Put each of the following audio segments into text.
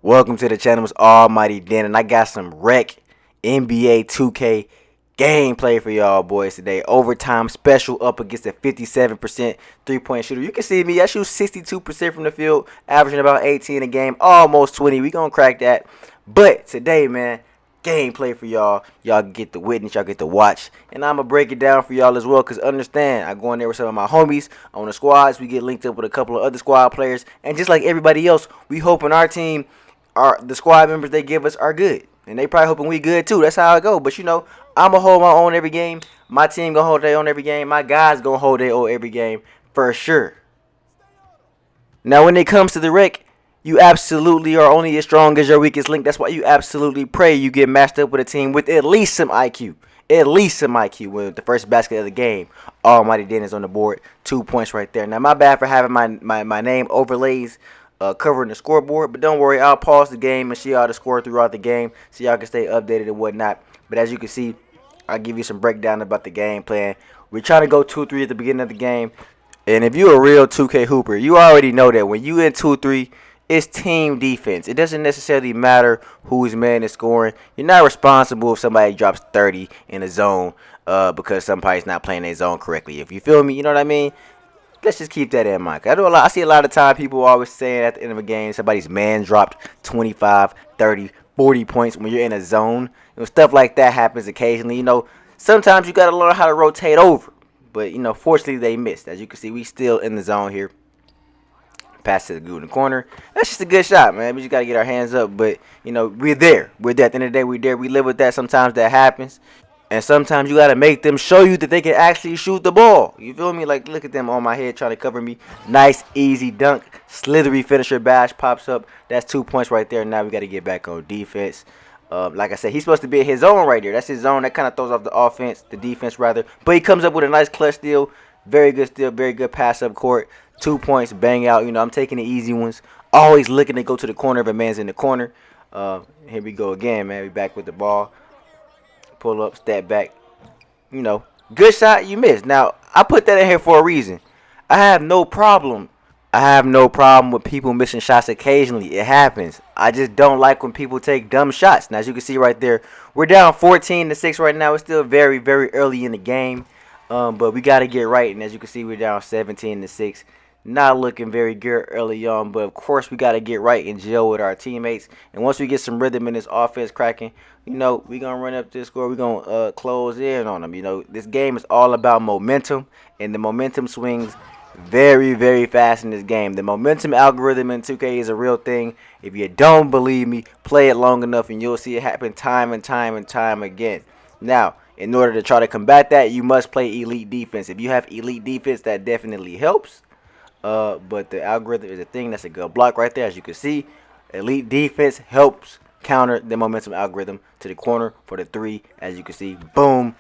Welcome to the channel. It's Almighty Dan, and I got some rec NBA 2K gameplay for y'all boys today. Overtime special up against a 57% three-point shooter. You can see me. I shoot 62% from the field, averaging about 18 a game, almost 20. We gonna crack that. But today, man, gameplay for y'all. Y'all get to witness, y'all get to watch, and I'ma break it down for y'all as well. Cause understand, I go in there with some of my homies on the squads. We get linked up with a couple of other squad players, and just like everybody else, we hoping our team, the squad members they give us are good, and they probably hoping we good too. That's how I go. But I'ma hold my own every game. My team gonna hold their own every game. My guys gonna hold their own every game for sure. Now, when it comes to the rec, you absolutely are only as strong as your weakest link. That's why you absolutely pray you get matched up with a team with at least some IQ. At least some IQ. With the first basket of the game, Almighty Den is on the board. 2 points right there. Now, my bad for having my name overlays covering the scoreboard. But don't worry, I'll pause the game and see y'all the score throughout the game so y'all can stay updated and whatnot. But as you can see, I'll give you some breakdown about the game plan. We're trying to go 2-3 at the beginning of the game. And if you're a real 2K hooper, you already know that when you in 2-3, it's team defense. It doesn't necessarily matter whose man is scoring. You're not responsible if somebody drops 30 in a zone because somebody's not playing their zone correctly. If you feel me, you know what I mean? Let's just keep that in mind. I see a lot of time people always saying at the end of a game somebody's man dropped 25, 30, 40 points when you're in a zone. Stuff like that happens occasionally. Sometimes you got to learn how to rotate over. But, fortunately they missed. As you can see, we still in the zone here. Pass to the dude in the corner. That's just a good shot, man. We just got to get our hands up. But, we're there. We're there. At the end of the day, we're there. We live with that. Sometimes that happens. And sometimes you got to make them show you that they can actually shoot the ball. You feel me? Like, look at them on my head trying to cover me. Nice, easy dunk. Slithery finisher bash pops up. That's 2 points right there. Now we got to get back on defense. Like I said, he's supposed to be in his zone right there. That's his zone. That kind of throws off the offense, the defense rather. But he comes up with a nice clutch steal. Very good steal. Very good pass up court. 2 points. Bang out. I'm taking the easy ones. Always looking to go to the corner if a man's in the corner. Here we go again, man. We back with the ball. Pull up, step back. Good shot. You missed. Now, I put that in here for a reason. I have no problem with people missing shots occasionally. It happens. I just don't like when people take dumb shots. Now, as you can see right there, we're down 14-6 right now. It's still very, very early in the game. But we got to get right. And as you can see, we're down 17-6. Not looking very good early on. But, of course, we got to get right and gel with our teammates. And once we get some rhythm in this offense cracking, we're going to run up this score. We're going to close in on them. This game is all about momentum. And the momentum swings very, very fast in this game. The momentum algorithm in 2K is a real thing. If you don't believe me, play it long enough and you'll see it happen time and time and time again. Now, in order to try to combat that, you must play elite defense. If you have elite defense, that definitely helps. But the algorithm is a thing. That's a good block right there. As you can see, elite defense helps counter the momentum algorithm to the corner for the three. As you can see, boom,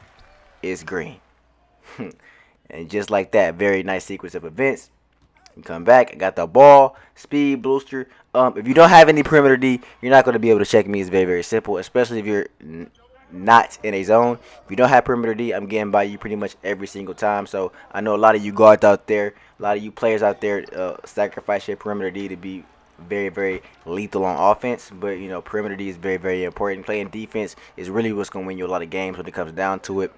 it's green. And just like that, very nice sequence of events. You come back, I got the ball, speed booster. If you don't have any perimeter D, you're not going to be able to check me. It's very, very simple, especially if you're not in a zone. If you don't have perimeter D, I'm getting by you pretty much every single time. So I know a lot of you guards out there, a lot of you players out there sacrifice your perimeter D to be very, very lethal on offense. But, perimeter D is very, very important. Playing defense is really what's going to win you a lot of games when it comes down to it.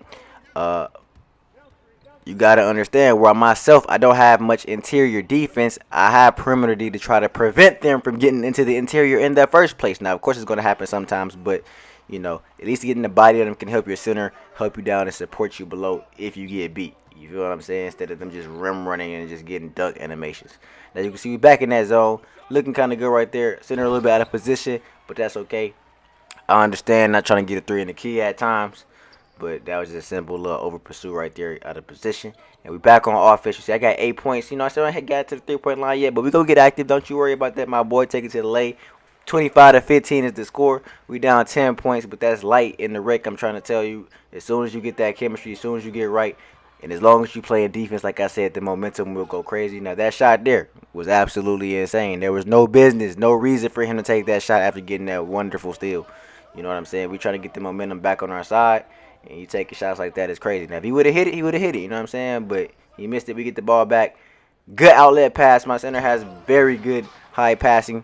You got to understand, where myself, I don't have much interior defense. I have perimeter D to try to prevent them from getting into the interior in the first place. Now, of course, it's going to happen sometimes, but, at least getting the body of them can help your center, help you down, and support you below if you get beat. You feel what I'm saying? Instead of them just rim running and just getting dunk animations. Now, you can see we back in that zone. Looking kind of good right there. Center a little bit out of position, but that's okay. I understand not trying to get a three in the key at times. But that was just a simple little over pursuit right there out of position. And we back on offense. You see, I got 8 points. I still haven't got to the 3-point line yet. But we going to get active. Don't you worry about that, my boy. Take it to the lane. 25-15 is the score. We down 10 points, but that's light in the rec. I'm trying to tell you, as soon as you get that chemistry, as soon as you get right, and as long as you play in defense, like I said, the momentum will go crazy. Now, that shot there was absolutely insane. There was no business, no reason for him to take that shot after getting that wonderful steal. You know what I'm saying? We trying to get the momentum back on our side. And you taking shots like that is crazy. Now, if he would have hit it, he would have hit it. You know what I'm saying? But he missed it. We get the ball back. Good outlet pass. My center has very good high passing.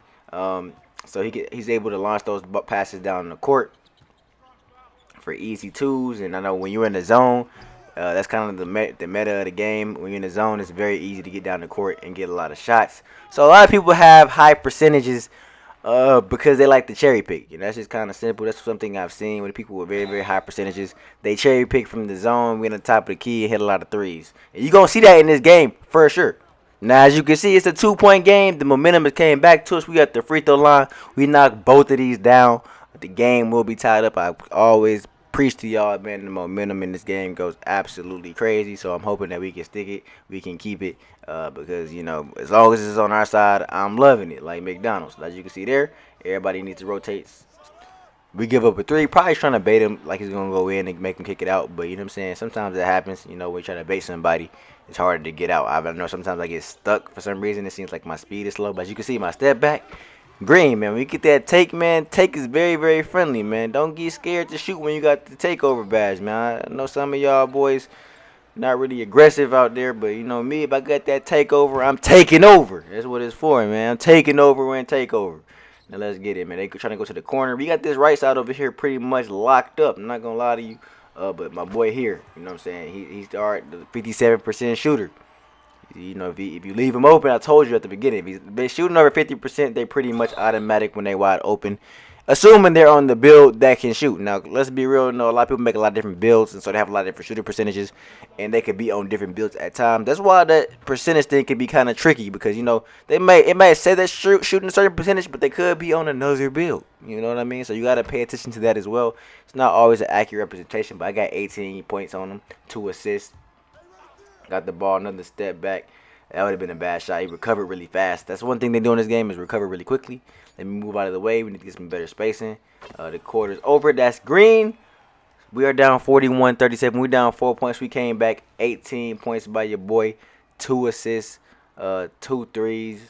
So he's able to launch those passes down the court for easy twos. And I know when you're in the zone, that's kind of the meta of the game. When you're in the zone, it's very easy to get down the court and get a lot of shots. So a lot of people have high percentages because they like to cherry pick. You know, that's just kind of simple. That's something I've seen with people with very, very high percentages. They cherry pick from the zone, win the top of the key, and hit a lot of threes. And you're going to see that in this game for sure. Now, as you can see, it's a 2-point game. The momentum came back to us. We got the free throw line. We knocked both of these down. The game will be tied up. I always preach to y'all, man. The momentum in this game goes absolutely crazy. So I'm hoping that we can stick it. We can keep it because, you know, as long as it's on our side, I'm loving it like McDonald's. As you can see there, everybody needs to rotate. We give up a three. Probably trying to bait him like he's going to go in and make him kick it out. But you know what I'm saying? Sometimes it happens. You know, when you're trying to bait somebody, it's harder to get out. I know sometimes I get stuck for some reason. It seems like my speed is slow. But as you can see, my step back, green, man. When you get that take, man, take is very, very friendly, man. Don't get scared to shoot when you got the takeover badge, man. I know some of y'all boys not really aggressive out there. But, you know me, if I got that takeover, I'm taking over. That's what it's for, man. I'm taking over when takeover. Now let's get it, man. They trying to go to the corner. We got this right side over here pretty much locked up. I'm not gonna lie to you, but my boy here, you know what I'm saying? He's the 57% shooter. You know, if you leave him open, I told you at the beginning, if they're shooting over 50%, they pretty much automatic when they wide open. Assuming they're on the build that can shoot. Now, let's be real. A lot of people make a lot of different builds, and so they have a lot of different shooting percentages, and they could be on different builds at times. That's why that percentage thing can be kind of tricky because, you know, it might say they're shooting a certain percentage, but they could be on another build. You know what I mean? So you got to pay attention to that as well. It's not always an accurate representation, but I got 18 points on them, 2 assists. Got the ball, another step back. That would have been a bad shot. He recovered really fast. That's one thing they do in this game is recover really quickly. Let me move out of the way. We need to get some better spacing. The quarter's over. That's green. We are down 41-37. We're down 4 points. We came back 18 points by your boy. 2 assists, 2 threes,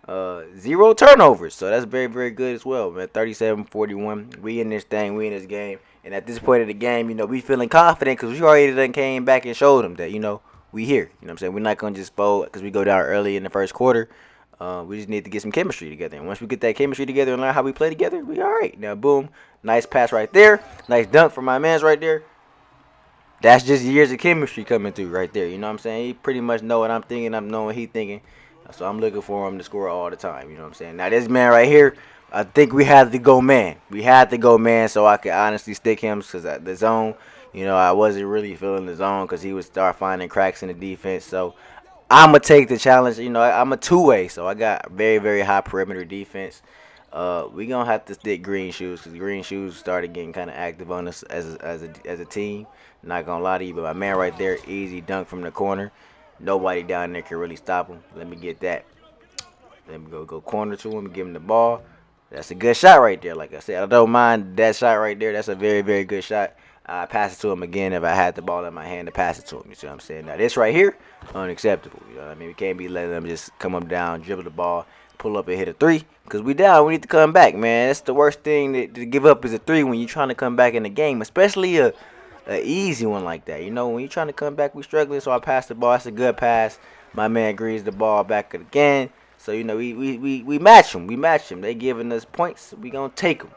0 turnovers. So that's very, very good as well, man. 37-41. We in this thing. We in this game. And at this point of the game, you know, we feeling confident because we already done came back and showed them that, you know, we here. You know what I'm saying? We're not going to just fold because we go down early in the first quarter. We just need to get some chemistry together. And once we get that chemistry together and learn how we play together, we all right. Now, boom. Nice pass right there. Nice dunk for my mans right there. That's just years of chemistry coming through right there. You know what I'm saying? He pretty much know what I'm thinking. I'm knowing what he's thinking. So I'm looking for him to score all the time. You know what I'm saying? Now, this man right here, I think we had to go man. We had to go man so I could honestly stick him because the zone, you know, I wasn't really feeling the zone because he would start finding cracks in the defense. So I'm going to take the challenge. You know, I'm a two-way, so I got very, very high perimeter defense. We going to have to stick green shoes because green shoes started getting kind of active on us as a team. Not going to lie to you, but my man right there, easy dunk from the corner. Nobody down there can really stop him. Let me get that. Let me go corner to him and give him the ball. That's a good shot right there. Like I said, I don't mind that shot right there. That's a very, very good shot. I pass it to him again if I had the ball in my hand to pass it to him. You see what I'm saying? Now, this right here, unacceptable. You know what I mean? We can't be letting them just come up down, dribble the ball, pull up and hit a three. Because we down. We need to come back, man. That's the worst thing to give up is a three when you're trying to come back in the game, especially a easy one like that. You know, when you're trying to come back, we struggling. So I pass the ball. That's a good pass. My man greens the ball back again. So, you know, we match them. We match them. They giving us points. We going to take them.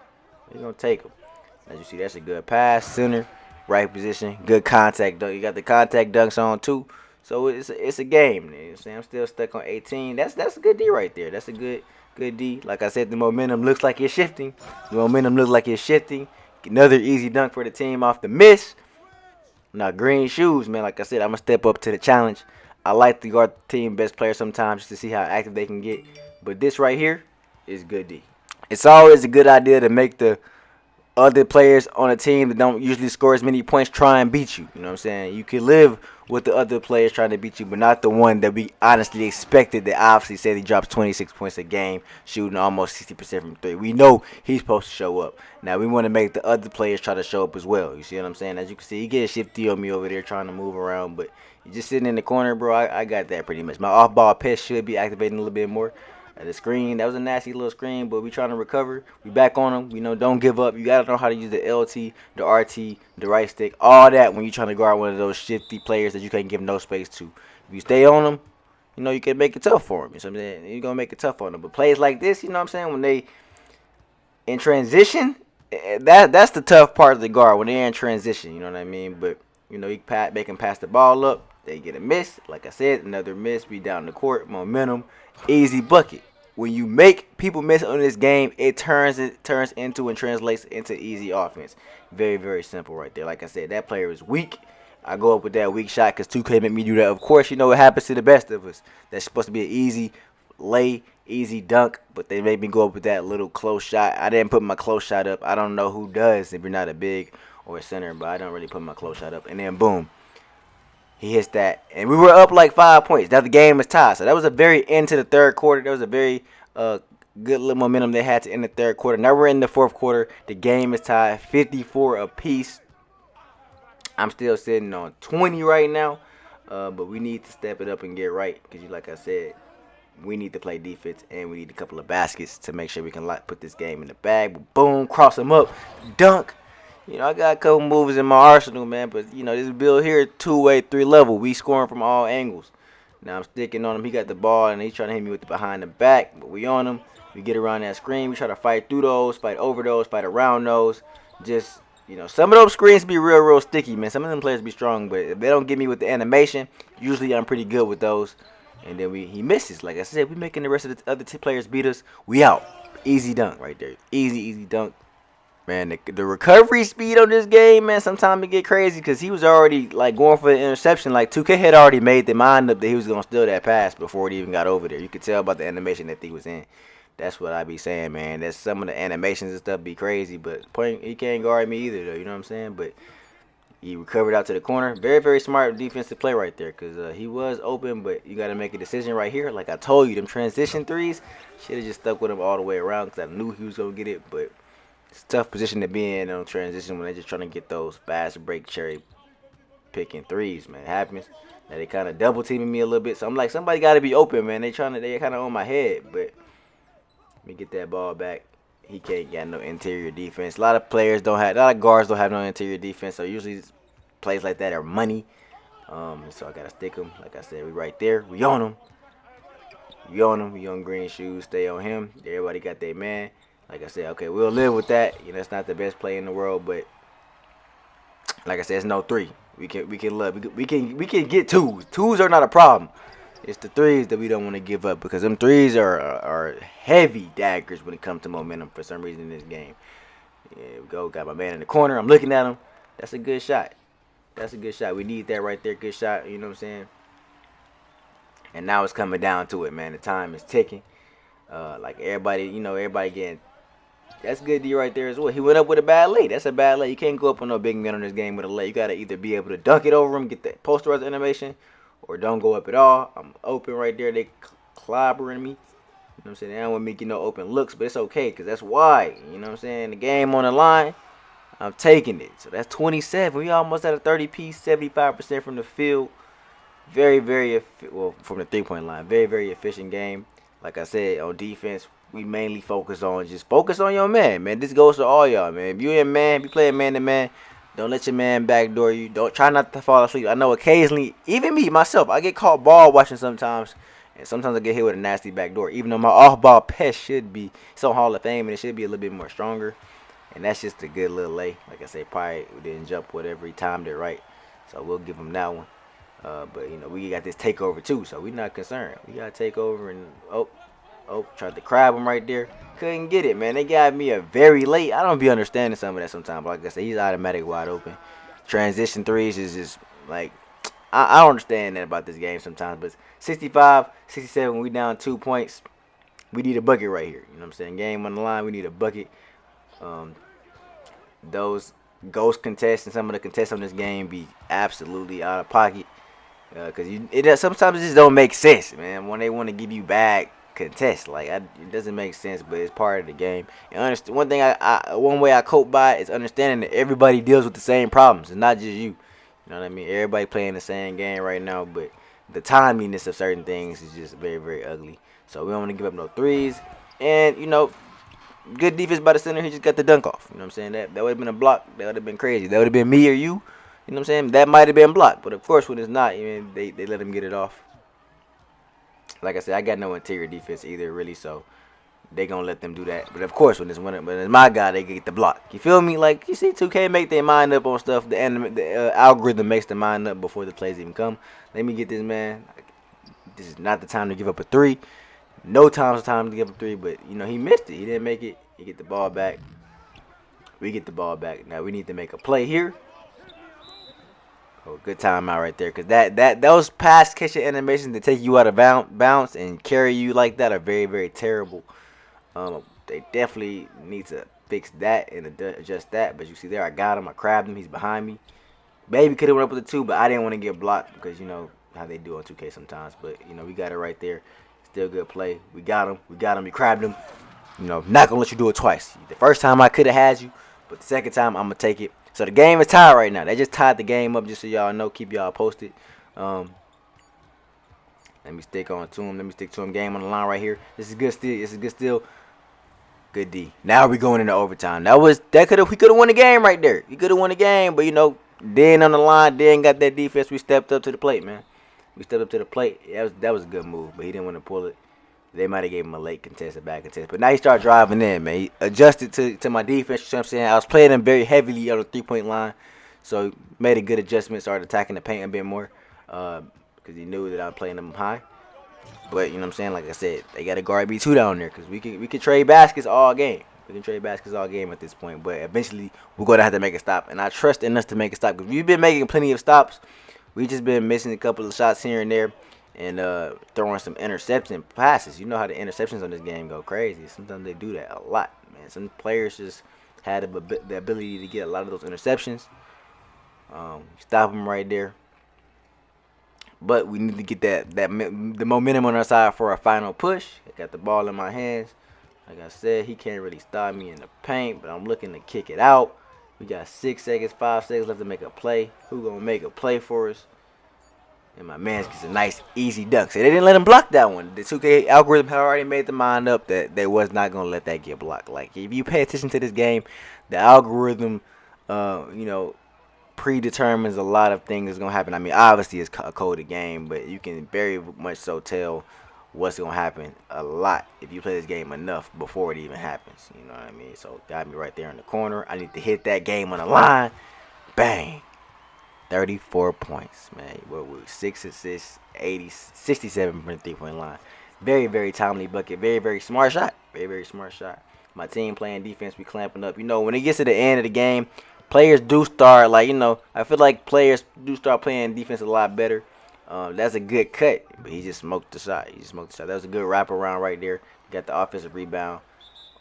We going to take them. As you see, that's a good pass. Center, right position, good contact dunk. You got the contact dunks on, too. So, it's a game. You know what I'm saying? I'm still stuck on 18. That's a good D right there. That's a good D. Like I said, the momentum looks like it's shifting. Another easy dunk for the team off the miss. Now, green shoes, man. Like I said, I'm going to step up to the challenge. I like to guard the team best player sometimes just to see how active they can get. But this right here is good D. It's always a good idea to make the other players on a team that don't usually score as many points try and beat you. You know what I'm saying? You can live with the other players trying to beat you, but not the one that we honestly expected that obviously said he drops 26 points a game, shooting almost 60% from three. We know he's supposed to show up. Now, we want to make the other players try to show up as well. You see what I'm saying? As you can see, he gets shifty on me over there trying to move around, but you're just sitting in the corner, bro. I got that pretty much. My off-ball pass should be activating a little bit more. The screen, that was a nasty little screen, but we trying to recover. We back on them. You know, don't give up. You got to know how to use the LT, the RT, the right stick, all that when you're trying to guard one of those shifty players that you can't give no space to. If you stay on them, you know, you can make it tough for them. You know what I'm saying? You're going to make it tough on them. But plays like this, you know what I'm saying, when they in transition, that's the tough part of the guard when they're in transition. You know what I mean? But they can pass the ball up. They get a miss. Like I said, another miss. We down the court. Momentum. Easy bucket. When you make people miss on this game, it turns into and translates into easy offense. Very very simple right there. Like I said, that player is weak. I go up with that weak shot because 2K made me do that. Of course, you know what happens to the best of us. That's supposed to be an easy lay, easy dunk, but they made me go up with that little close shot. I didn't put my close shot up. I don't know who does if you're not a big or a center, but I don't really put my close shot up. And then boom, he hits that, and we were up like 5 points. Now the game was tied, so that was a very end to the third quarter. That was a very good little momentum they had to end the third quarter. Now we're in the fourth quarter. The game is tied, 54 apiece. I'm still sitting on 20 right now, but we need to step it up and get right because, like I said, we need to play defense and we need a couple of baskets to make sure we can put this game in the bag. But boom, cross them up, dunk. I got a couple moves in my arsenal, man. But this build here, 2-way, 3-level. We scoring from all angles. Now I'm sticking on him. He got the ball and he's trying to hit me with the behind the back, but we on him. We get around that screen. We try to fight through those, fight over those, fight around those. Just some of those screens be real sticky, man. Some of them players be strong, but if they don't get me with the animation, usually I'm pretty good with those. And then he misses. Like I said, we making the rest of the other players beat us. We out. Easy dunk right there. Easy dunk. Man, the recovery speed on this game, man, sometimes it get crazy because he was already like going for the interception. Like 2K had already made the mind up that he was gonna steal that pass before it even got over there. You could tell about the animation that he was in. That's what I be saying, man. That's some of the animations and stuff be crazy, but he can't guard me either, though. You know what I'm saying? But he recovered out to the corner. Very, very smart defensive play right there because he was open, but you got to make a decision right here. Like I told you, them transition threes, should have just stuck with him all the way around because I knew he was going to get it. But it's a tough position to be in on transition when they're just trying to get those fast break cherry picking threes, man. It happens. Now they kind of double teaming me a little bit. So I'm like, somebody got to be open, man. They kind of on my head. But let me get that ball back. He can't get no interior defense. A lot of guards don't have no interior defense. So usually plays like that are money. So I gotta stick him. Like I said, we right there. We on him. We on green shoes. Stay on him. Everybody got their man. Like I said, okay, we'll live with that. It's not the best play in the world, but like I said, it's no three. We can get twos. Twos are not a problem. It's the threes that we don't want to give up because them threes are heavy daggers when it comes to momentum for some reason in this game. Yeah, we go. Got my man in the corner. I'm looking at him. That's a good shot. We need that right there. Good shot. You know what I'm saying? And now it's coming down to it, man. The time is ticking. Like everybody getting. That's good D right there as well. He went up with a bad lay. That's a bad lay. You can't go up on no big man on this game with a lay. You got to either be able to dunk it over him, get that posterized animation, or don't go up at all. I'm open right there. They clobbering me. You know what I'm saying? They don't want me to get no open looks, but it's okay because that's why. You know what I'm saying? The game on the line, I'm taking it. So that's 27. We almost at a 30 piece, 75% from the field. Very, very, from the three-point line. Very, very efficient game. Like I said, on defense, we mainly focus on your man, man. This goes to all y'all, man. If you playing man to man, don't let your man backdoor you. Don't try not to fall asleep. I know occasionally, even me, myself, I get caught ball watching sometimes. And sometimes I get hit with a nasty backdoor. Even though my off-ball pass should be so Hall of Fame and it should be a little bit more stronger. And that's just a good little lay. Like I said, probably didn't jump whatever he timed it right. So we'll give him that one. But, we got this takeover too. So we're not concerned. We got to take over and, tried to crab him right there. Couldn't get it, man. They got me a very late. I don't be understanding some of that sometimes. But like I said, he's automatic wide open. Transition threes is just like, I don't understand that about this game sometimes. But 65, 67, we down 2 points. We need a bucket right here. You know what I'm saying? Game on the line, we need a bucket. Those ghost contests and some of the contests on this game be absolutely out of pocket. Because sometimes it just don't make sense, man. When they want to give you bad contests, it doesn't make sense, but it's part of the game. And one way I cope by it is understanding that everybody deals with the same problems. It's not just you. You know what I mean? Everybody playing the same game right now, but the timeliness of certain things is just very, very ugly. So we don't want to give up no threes. And, good defense by the center. He just got the dunk off. You know what I'm saying? That would have been a block. That would have been crazy. That would have been me or you. You know what I'm saying? That might have been blocked. But, of course, when it's not, they let him get it off. Like I said, I got no interior defense either, really. So they gonna let them do that. But of course, when it's my guy, they get the block. You feel me? Like you see, 2K make their mind up on stuff. The algorithm makes their mind up before the plays even come. Let me get this man. This is not the time to give up a three. No time's the time to give up a three. But you know he missed it. He didn't make it. He get the ball back. We get the ball back. Now we need to make a play here. Oh, good timeout right there. Cause those pass catching animations that take you out of bounce and carry you like that are very, very terrible. They definitely need to fix that and adjust that. But you see there, I got him. I crabbed him. He's behind me. Maybe could have went up with the two, but I didn't want to get blocked because you know how they do on 2K sometimes. But you know we got it right there. Still good play. We got him. We got him. We crabbed him. You know, not gonna let you do it twice. The first time I could have had you, but the second time I'm gonna take it. So the game is tied right now. They just tied the game up, just so y'all know. Keep y'all posted. Let me stick on to him. Let me stick to him. Game on the line right here. This is good steal. This is good steal. Good D. Now we going into overtime. We could have won the game right there. We could have won the game, but you know, Dan on the line, Dan got that defense. We stepped up to the plate, man. We stepped up to the plate. That was a good move, but he didn't want to pull it. They might have gave him a late contest, a bad contest. But now he started driving in, man. He adjusted to my defense, you know what I'm saying? I was playing him very heavily on the three-point line. So made a good adjustment, started attacking the paint a bit more. Because he knew that I was playing him high. But, you know what I'm saying? Like I said, they got to guard B2 down there. Because we can trade baskets all game. We can trade baskets all game at this point. But eventually, we're going to have to make a stop. And I trust in us to make a stop. Because we've been making plenty of stops. We just been missing a couple of shots here and there. And throwing some interception passes. You know how the interceptions on this game go crazy. Sometimes they do that a lot, man. Some players just had the ability to get a lot of those interceptions. Stop them right there. But we need to get the momentum on our side for our final push. I got the ball in my hands. Like I said, he can't really stop me in the paint, but I'm looking to kick it out. We got 6 seconds, 5 seconds left to make a play. Who gonna make a play for us? And my man gets a nice, easy dunk. So they didn't let him block that one. The 2K algorithm had already made the mind up that they was not going to let that get blocked. Like, if you pay attention to this game, the algorithm, predetermines a lot of things that's going to happen. I mean, obviously, it's a coded game, but you can very much so tell what's going to happen a lot if you play this game enough before it even happens. You know what I mean? So, got me right there in the corner. I need to hit that game on the line. Bang. 34 points, man. We're 6 assists, 67 from the three-point line. Very, very timely bucket. Very, very smart shot. Very, very smart shot. My team playing defense, we clamping up. You know, when it gets to the end of the game, players do start, I feel like players do start playing defense a lot better. That's a good cut, but he just smoked the shot. That was a good wraparound right there. Got the offensive rebound.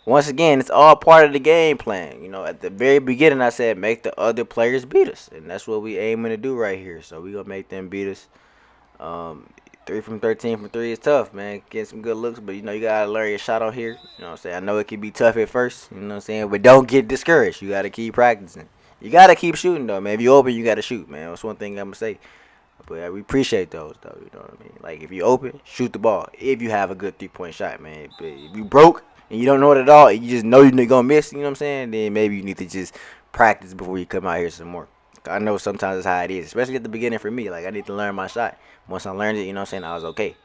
Once again, it's all part of the game plan. You know, at the very beginning, I said make the other players beat us, and that's what we aiming to do right here. So we gonna make them beat us. 3 from 13 from 3 is tough, man. Getting some good looks, but you know you gotta learn your shot on here. You know what I'm saying? I know it can be tough at first. You know what I'm saying? But don't get discouraged. You gotta keep practicing. You gotta keep shooting though, man. If you open, you gotta shoot, man. That's one thing I'm gonna say. But we appreciate those though. You know what I mean? Like if you open, shoot the ball. If you have a good 3-point shot, man. But if you broke and you don't know it at all, you just know you're gonna miss, you know what I'm saying? Then maybe you need to just practice before you come out here some more. I know sometimes that's how it is, especially at the beginning for me. Like I need to learn my shot. Once I learned it, you know what I'm saying, I was okay.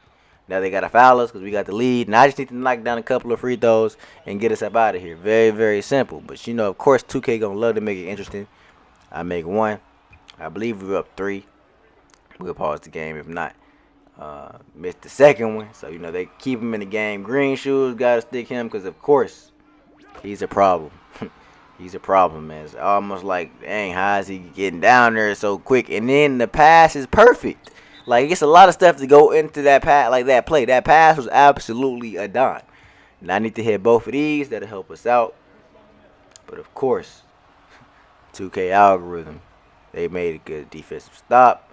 Now they gotta foul us because we got the lead. Now I just need to knock down a couple of free throws and get us up out of here. Very, very simple. But you know, of course, 2K gonna love to make it interesting. I make one. I believe we were up 3. We'll pause the game if not. Missed the second one, so you know they keep him in the game. Green shoes, gotta stick him because of course he's a problem. He's a problem, man. It's almost like, dang, how is he getting down there so quick? And then the pass is perfect. Like it's a lot of stuff to go into that pass, like that play. That pass was absolutely a dime. And I need to hit both of these. That'll help us out. But of course, 2K algorithm, they made a good defensive stop.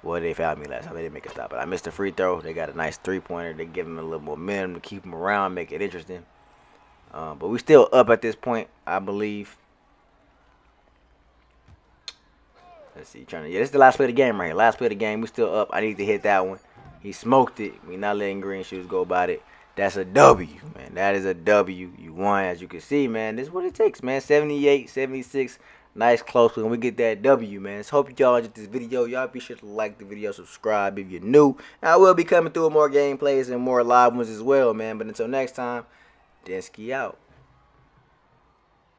Well, they fouled me last time. They didn't make a stop. But I missed a free throw. They got a nice three-pointer. They give him a little momentum to keep him around, make it interesting. But we still up at this point, I believe. Let's see. This is the last play of the game right here. Last play of the game. We still up. I need to hit that one. He smoked it. We not letting green shoes go about it. That's a W, man. That is a W. You won, as you can see, man. This is what it takes, man. 78, 76. Nice close when we get that W, man. So hope y'all enjoyed this video. Y'all be sure to like the video, subscribe if you're new. I will be coming through with more gameplays and more live ones as well, man. But until next time, Desky out.